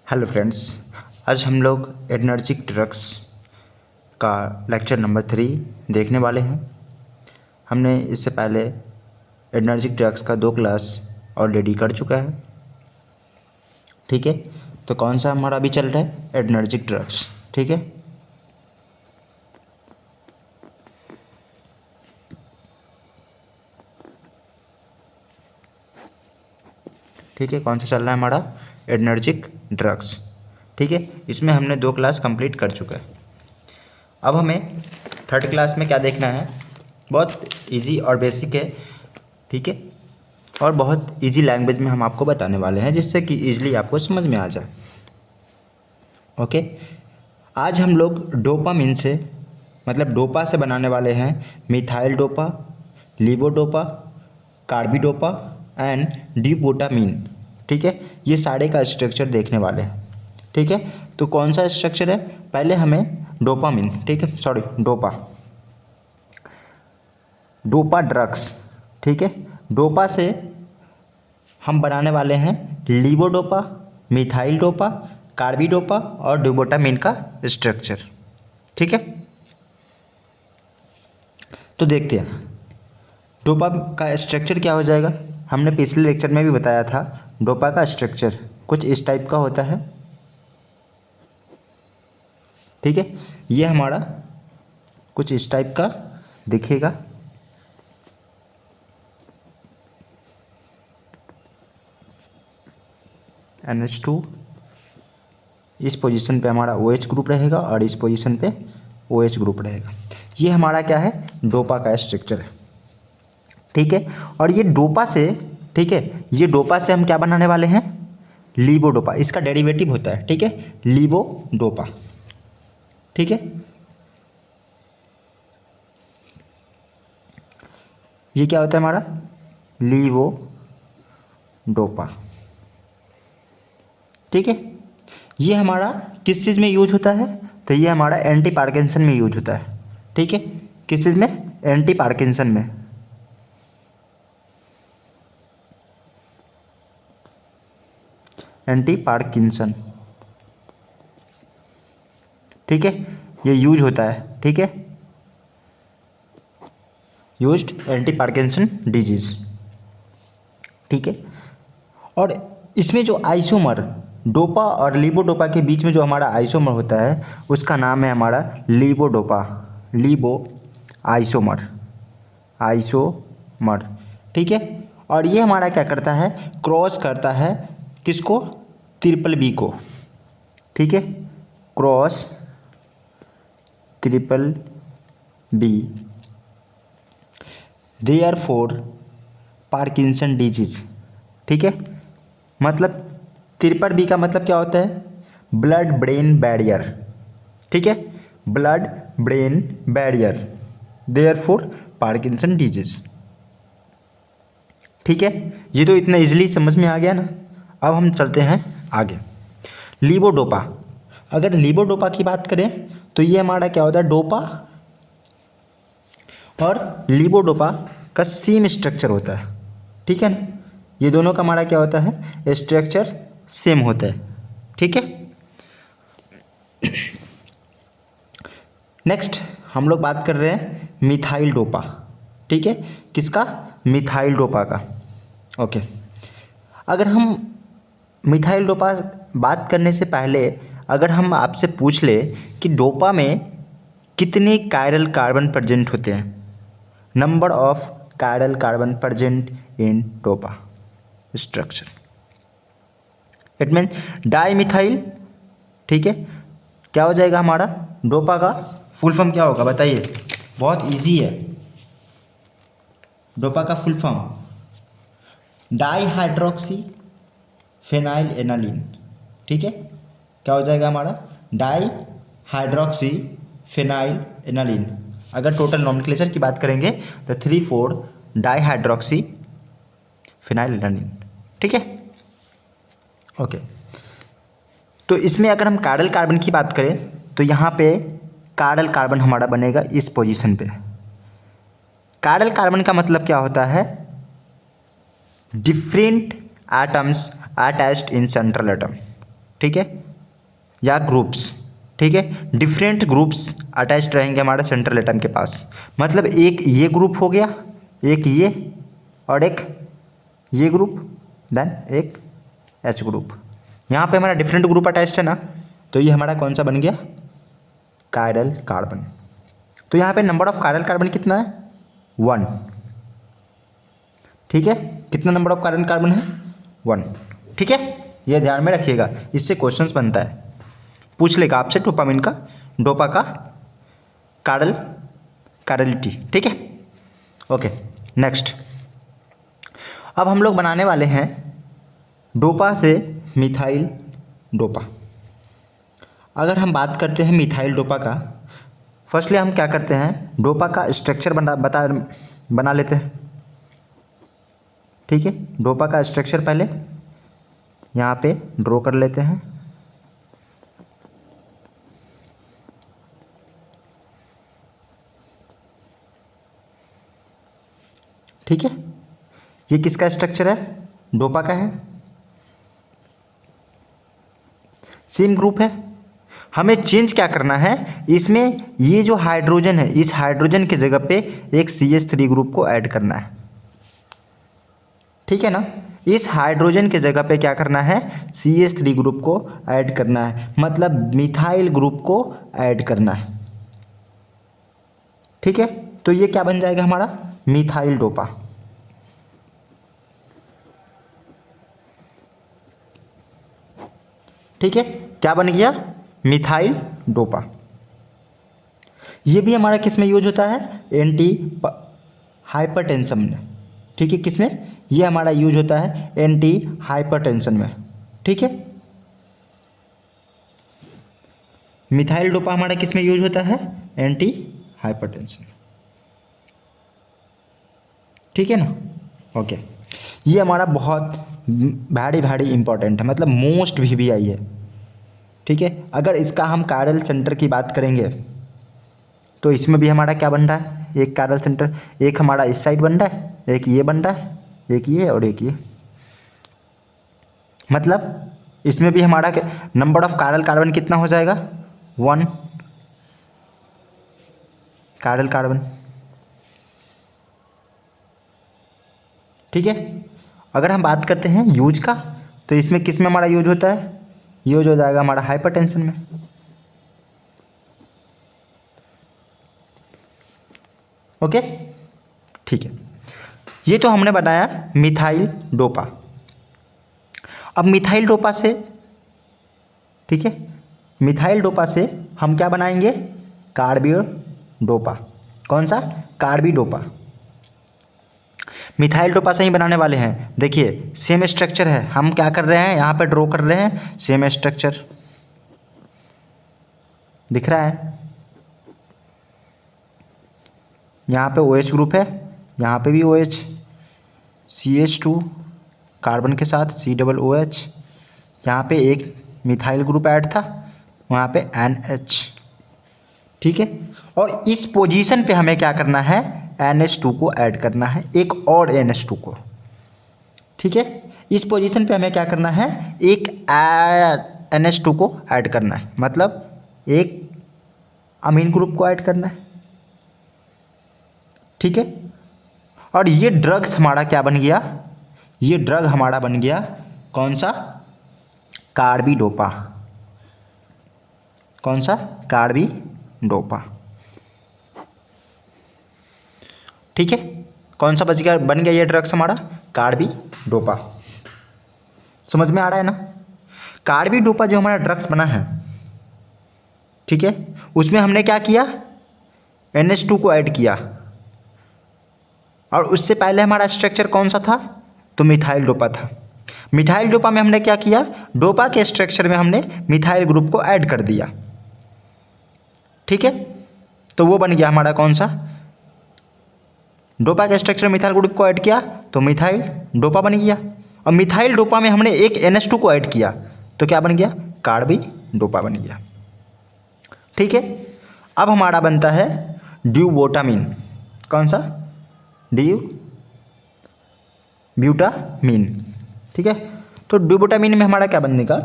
Hello friends, आज हम लोग एनर्जिक ड्रग्स का लेक्चर नंबर 3 देखने वाले हैं। हमने इससे पहले एनर्जिक ड्रग्स का 2 क्लास ऑलरेडी कर चुका है। ठीक है, तो कौन सा हमारा अभी चल रहा है? Energic drugs. ठीक है, कौन सा चल रहा है हमारा? Energic drugs. ठीक है, इसमें हमने 2 क्लास कंप्लीट कर चुका है। अब हमें थर्ड क्लास में क्या देखना है? बहुत इजी और बेसिक है। ठीक है, और बहुत इजी लैंग्वेज में हम आपको बताने वाले हैं, जिससे कि इजीली आपको समझ में आ जाए। ओके, आज हम लोग डोपामिन से मतलब डोपा से बनाने वाले हैं methyldopa, levodopa, carbidopa and dobutamine. ठीक है, ये सारे का स्ट्रक्चर देखने वाले हैं। ठीक है, तो कौन सा स्ट्रक्चर है? पहले हमें डोपामिन, ठीक है, सॉरी डोपा ड्रग्स। ठीक है, डोपा से हम बनाने वाले हैं लीवोडोपा, मिथाइल डोपा, कार्बिडोपा और डिबोटामिन का स्ट्रक्चर। ठीक है, तो देखते हैं डोपा का स्ट्रक्चर क्या हो जाएगा। हमने पिछले लेक्चर में भी बताया था डोपा का स्ट्रक्चर कुछ इस टाइप का होता है। ठीक है, ये हमारा कुछ इस टाइप का दिखेगा। NH2 इस पोजीशन पे हमारा OH ग्रुप रहेगा और इस पोजीशन पे OH ग्रुप रहेगा। ये हमारा क्या है? डोपा का स्ट्रक्चर है। ठीक है, और ये डोपा से, ठीक है, ये डोपा से हम क्या बनाने वाले हैं? लीवोडोपा। इसका डेरिवेटिव होता है, ठीक है, लीवोडोपा। ठीक है, ये क्या होता है हमारा? लीवोडोपा। ठीक है, ये हमारा किस चीज़ में यूज होता है? तो ये हमारा एंटी पार्किंसन में यूज होता है। ठीक है, किस चीज़ में? एंटी पार्किंसन में। एंटी पार्किंसन, ठीक है, ये यूज होता है। ठीक है, यूज्ड एंटी पार्किंसन डिजीज। ठीक है, और इसमें जो आइसोमर डोपा और लीवोडोपा के बीच में जो हमारा आइसोमर होता है उसका नाम है हमारा लीवोडोपा। लीवो isomer, isomer. ठीक है, और ये हमारा क्या करता है? क्रॉस करता है किसको? ट्रिपल बी को। ठीक है, cross triple B, therefore Parkinson disease. ठीक है, मतलब ट्रिपल बी का मतलब क्या होता है? Blood brain barrier. ठीक है, blood brain barrier, therefore Parkinson disease. ठीक है, ये तो इतना इजीली समझ में आ गया ना। अब हम चलते हैं आगे। लीवोडोपा, अगर लीवोडोपा की बात करें तो ये हमारा क्या होता है? डोपा और लीवोडोपा का सेम स्ट्रक्चर होता है। ठीक है ना, ये दोनों का हमारा क्या होता है? स्ट्रक्चर सेम होता है। ठीक है, नेक्स्ट हम लोग बात कर रहे हैं मिथाइल डोपा। ठीक है, किसका? मिथाइल डोपा का। ओके, अगर हम मिथाइल डोपा बात करने से पहले अगर हम आपसे पूछ ले कि डोपा में कितने कायरल कार्बन प्रेजेंट होते हैं, number of chiral carbon present in dopa structure, it means di methyl. ठीक है, क्या हो जाएगा हमारा? डोपा का फुल फॉर्म क्या होगा बताइए? बहुत इजी है। डोपा का full form di hydroxy phenyl aniline. ठीक है, क्या हो जाएगा हमारा? Di hydroxy phenyl aniline. अगर टोटल नॉमेनक्लेचर की बात करेंगे तो 3,4 डाई हाइड्रोक्सी फिनाइल एनालिन। ठीक है, ओके, तो इसमें अगर हम कायरल कार्बन की बात करें तो यहाँ पे कायरल कार्बन हमारा बनेगा इस पोजीशन पे। कायरल कार्बन का मतलब क्या होता है? Different atoms attached in central atom. ठीक है, या ग्रुप्स, ठीक है, डिफरेंट ग्रुप्स अटैच्ड रहेंगे हमारे सेंट्रल एटम के पास। मतलब एक ये ग्रुप हो गया, एक ये, और एक ये ग्रुप, देन एक एच ग्रुप। यहाँ पे हमारा डिफरेंट ग्रुप अटैच्ड है ना, तो ये हमारा कौन सा बन गया, कायरल कार्बन। तो यहाँ पे नंबर ऑफ कायरल कार्बन कितना है, 1, ठीक है, कितना नंबर ऑफ कायरल कार्बन है, 1, ठीक है, ये ध्यान में रखिएगा, इससे क्वेश्चंस बनता है, पूछ लेगा आपसे डोपामिन का, डोपा का कायरलिटी, ठीक है। ओके, नेक्स्ट अब हम लोग बनाने वाले हैं डोपा से मिथाइल डोपा। अगर हम बात करते हैं मिथाइल डोपा का, फर्स्टली हम क्या करते हैं, डोपा का स्ट्रक्चर बना लेते हैं, ठीक है। डोपा का स्ट्रक्चर पहले यहाँ पे ड्रॉ कर लेते हैं, ठीक है। ये किसका स्ट्रक्चर है, डोपा का है, सेम ग्रुप है। हमें चेंज क्या करना है, इसमें ये जो हाइड्रोजन है, इस हाइड्रोजन की जगह पे एक CH3 ग्रुप को ऐड करना है, ठीक है ना। इस हाइड्रोजन के जगह पे क्या करना है, CH3 ग्रुप को ऐड करना है, मतलब मिथाइल ग्रुप को ऐड करना है, ठीक है। तो ये क्या बन जाएगा हमारा, मिथाइल डोपा, ठीक है। क्या बन गया, मिथाइल डोपा। ये भी हमारा किस में यूज होता है, एंटी हाइपरटेंशन में, ठीक है। किस में, ये हमारा यूज होता है एंटी हाइपरटेंशन में, ठीक है। मिथाइल डोपा हमारा किस में यूज होता है, एंटी हाइपरटेंशन, ठीक है ना। ओके, ये हमारा बहुत भारी इंपॉर्टेंट है, मतलब मोस्ट VVI है, ठीक है। अगर इसका हम कायरल सेंटर की बात करेंगे तो इसमें भी हमारा क्या बन रहा है, एक कायरल सेंटर, एक हमारा इस साइड बन रहा है, एक ये बन रहा है, एक ये और एक ये, मतलब इसमें भी हमारा नंबर ऑफ कायरल कार्बन कितना हो जाएगा, 1 कायरल कार्बन, ठीक है। अगर हम बात करते हैं यूज का, तो इसमें किस में हमारा यूज होता है, यूज हो जाएगा हमारा हाइपरटेंशन में, ओके, ठीक है। ये तो हमने बनाया मिथाइल डोपा। अब मिथाइल डोपा से, ठीक है, मिथाइल डोपा से हम क्या बनाएंगे, कार्बियो डोपा। कौन सा, कार्बी डोपा। मिथाइल डोपा से ही बनाने वाले हैं। देखिए सेम स्ट्रक्चर है, हम क्या कर रहे हैं, यहाँ पे ड्रॉ कर रहे हैं, सेम स्ट्रक्चर दिख रहा है। यहाँ पे OH ग्रुप है, यहाँ पे भी OH, CH2 कार्बन के साथ COOH, यहाँ पे एक मिथाइल ग्रुप ऐड था, वहाँ पे NH, ठीक है। और इस पोजीशन पे हमें क्या करना है, NH2 को ऐड करना है, एक और NH2 को, ठीक है। इस पोजीशन पे हमें क्या करना है, एक NH2 को ऐड करना है, मतलब एक अमीन ग्रुप को ऐड करना है, ठीक है। और ये ड्रग्स हमारा क्या बन गया, ये ड्रग हमारा बन गया कौन सा, कार्बी डोपा। कौन सा, कार्बी डोपा, ठीक है। कौन सा बच गया, बन गया ये ड्रग्स हमारा, कार्बी डोपा। समझ में आ रहा है ना। कार्बी डोपा जो हमारा ड्रग्स बना है, ठीक है, उसमें हमने क्या किया, NH2 को ऐड किया, और उससे पहले हमारा स्ट्रक्चर कौन सा था, तो मिथाइल डोपा था। मिथाइल डोपा में हमने क्या किया, डोपा के स्ट्रक्चर में हमने मिथाइल ग्रुप को ऐड कर दिया, ठीक है। तो वो बन गया हमारा कौन सा, डोपा के स्ट्रक्चर में मिथाइल ग्रुप को ऐड किया तो मिथाइल डोपा बन गया। और मिथाइल डोपा में हमने एक NH2 को ऐड किया तो क्या बन गया, कार्बी डोपा बन गया, ठीक है। अब हमारा बनता है ड्यूबोटामीन। कौन सा, ब्यूटामीन, ठीक है। तो ड्यूबोटामीन में हमारा क्या बनेगा,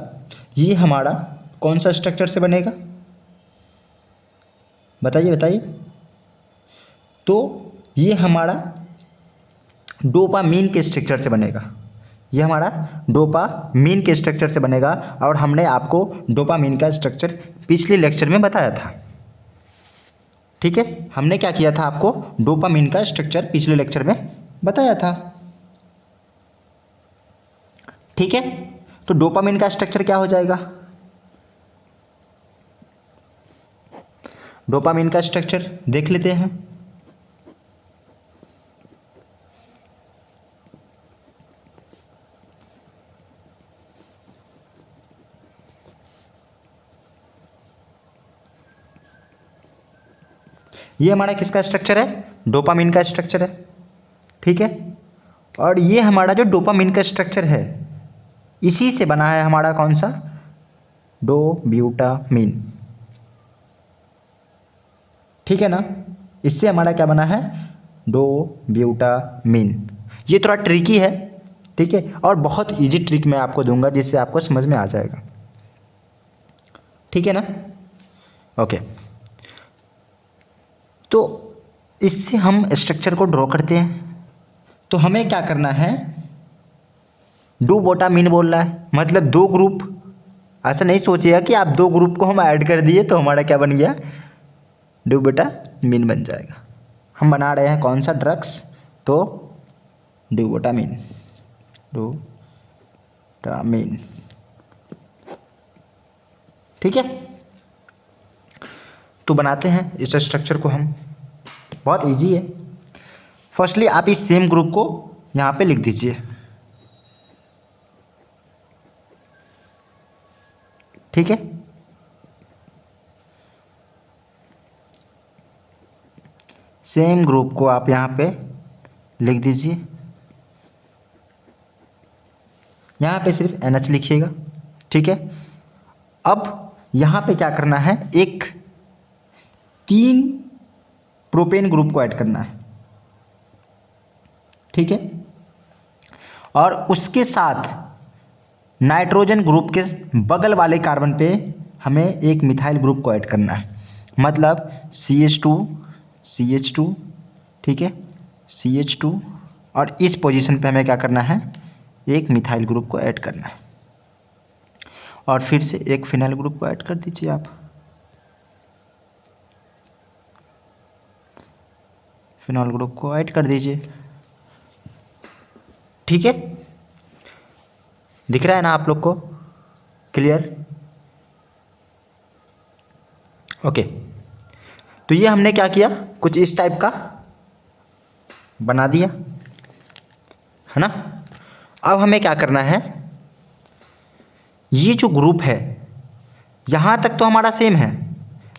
ये हमारा कौन सा स्ट्रक्चर से बनेगा, बताइए बताइए। तो ये हमारा डोपामीन के स्ट्रक्चर से बनेगा, ये हमारा डोपामीन के स्ट्रक्चर से बनेगा। और हमने आपको डोपामीन का स्ट्रक्चर पिछले लेक्चर में बताया था, ठीक है। हमने क्या किया था, आपको डोपामीन का स्ट्रक्चर पिछले लेक्चर में बताया था, ठीक है। तो डोपामीन का स्ट्रक्चर क्या हो जाएगा, डोपामीन का स्ट्रक्चर देख लेते हैं। ये हमारा किसका स्ट्रक्चर है, डोपामीन का स्ट्रक्चर है, ठीक है। और ये हमारा जो डोपामीन का स्ट्रक्चर है इसी से बना है हमारा कौन सा, डोब्यूटामीन, ठीक है ना। इससे हमारा क्या बना है, डोब्यूटामीन। ये थोड़ा ट्रिकी है, ठीक है, और बहुत इजी ट्रिक मैं आपको दूंगा जिससे आपको समझ में आ जाएगा, ठीक है ना। ओके, तो इससे हम स्ट्रक्चर को ड्रॉ करते हैं। तो हमें क्या करना है, डोबोटामीन बोल रहा है मतलब दो ग्रुप, ऐसा नहीं सोचिएगा कि आप दो ग्रुप को हम ऐड कर दिए तो हमारा क्या बन गया, डोबोटामीन बन जाएगा। हम बना रहे हैं कौन सा ड्रग्स, तो डोबोटामीन, डोटामीन, ठीक है। तो बनाते हैं इस स्ट्रक्चर को हम, बहुत इजी है। फर्स्टली आप इस सेम ग्रुप को यहाँ पे लिख दीजिए, ठीक है। सेम ग्रुप को आप यहाँ पे लिख दीजिए, यहाँ पे सिर्फ NH लिखिएगा, ठीक है। अब यहाँ पे क्या करना है, एक 3 प्रोपेन ग्रुप को ऐड करना है, ठीक है। और उसके साथ नाइट्रोजन ग्रुप के बगल वाले कार्बन पे हमें एक मिथाइल ग्रुप को ऐड करना है, मतलब CH2, ठीक है, CH2। और इस पोजीशन पे हमें क्या करना है, एक मिथाइल ग्रुप को ऐड करना है। और फिर से एक फिनाइल ग्रुप को ऐड कर दीजिए आप, फिनॉल ग्रुप को ऐड कर दीजिए, ठीक है। दिख रहा है ना आप लोग को, क्लियर, ओके। तो ये हमने क्या किया, कुछ इस टाइप का बना दिया, है ना। अब हमें क्या करना है, ये जो ग्रुप है यहाँ तक तो हमारा सेम है,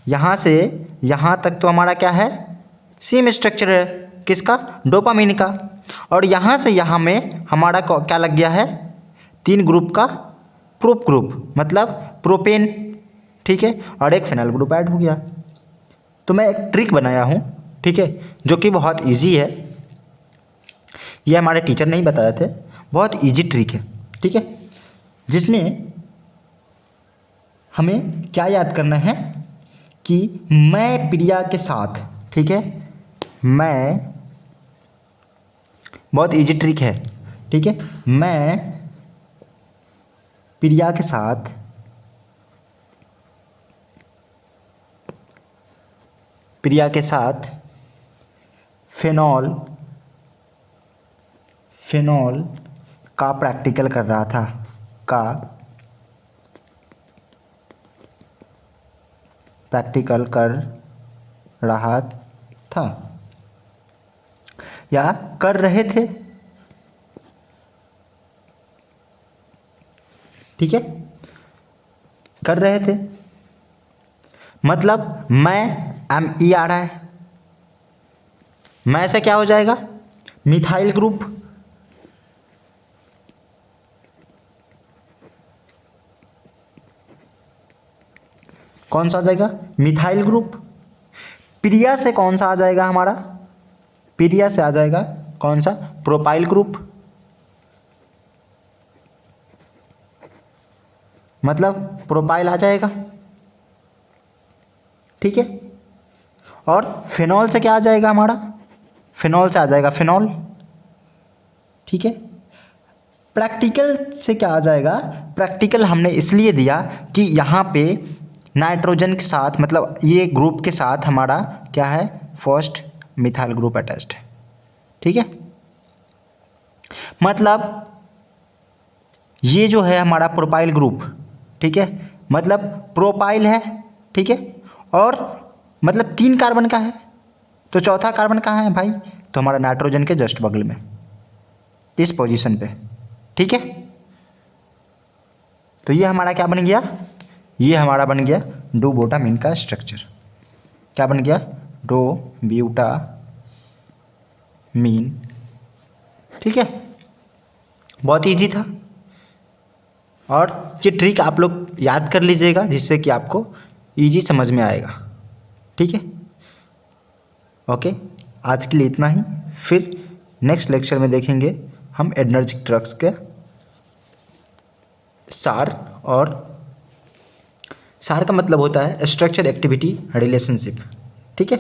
यहाँ से यहाँ तक तो हमारा क्या है, सेम स्ट्रक्चर है, किसका, डोपामीन का। और यहाँ से यहाँ में हमारा क्या लग गया है, 3 ग्रुप का प्रोप ग्रुप, मतलब प्रोपेन, ठीक है। और एक फिनाइल ग्रुप ऐड हो गया। तो मैं एक ट्रिक बनाया हूँ, ठीक है, जो कि बहुत इजी है, ये हमारे टीचर नहीं बताए थे, बहुत इजी ट्रिक है, ठीक है। जिसमें हमें क्या याद करना है कि मैं प्रिया के साथ, ठीक है, मैं, बहुत इजी ट्रिक है, ठीक है, मैं प्रिया के साथ फेनॉल का प्रैक्टिकल कर रहा था, या कर रहे थे, ठीक है, कर रहे थे, मतलब मैं ME आ रहा है, मैं से क्या हो जाएगा, मिथाइल ग्रुप, कौन सा आ जाएगा, मिथाइल ग्रुप। प्रिया से कौन सा आ जाएगा हमारा, प्रिया से आ जाएगा कौन सा, प्रोपाइल ग्रुप, मतलब प्रोपाइल आ जाएगा, ठीक है। और फिनॉल से क्या आ जाएगा हमारा, फिनॉल से आ जाएगा फिनॉल, ठीक है। प्रैक्टिकल से क्या आ जाएगा, प्रैक्टिकल हमने इसलिए दिया कि यहाँ पे नाइट्रोजन के साथ मतलब ये ग्रुप के साथ हमारा क्या है, फर्स्ट मिथाइल ग्रुप अटैच्ड है, ठीक है। मतलब ये जो है हमारा प्रोपाइल ग्रुप, ठीक है, मतलब प्रोपाइल है, ठीक है। और मतलब 3 कार्बन का है, तो चौथा कार्बन कहाँ है भाई, तो हमारा नाइट्रोजन के जस्ट बगल में, इस पोजीशन पे, ठीक है। तो ये हमारा क्या बन गया, ये हमारा बन गया डो ब्यूटामीन का स्ट्रक्चर। क्या बन गया, डो ब्यूटामीन, ठीक है। बहुत इजी था, और ये ट्रिक आप लोग याद कर लीजिएगा जिससे कि आपको इजी समझ में आएगा, ठीक है। ओके, आज के लिए इतना ही, फिर नेक्स्ट लेक्चर में देखेंगे हम एनर्जिक ड्रग्स के सार, और सार का मतलब होता है स्ट्रक्चर एक्टिविटी रिलेशनशिप, ठीक है।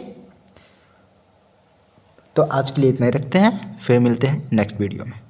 तो आज के लिए इतना ही रखते हैं, फिर मिलते हैं नेक्स्ट वीडियो में।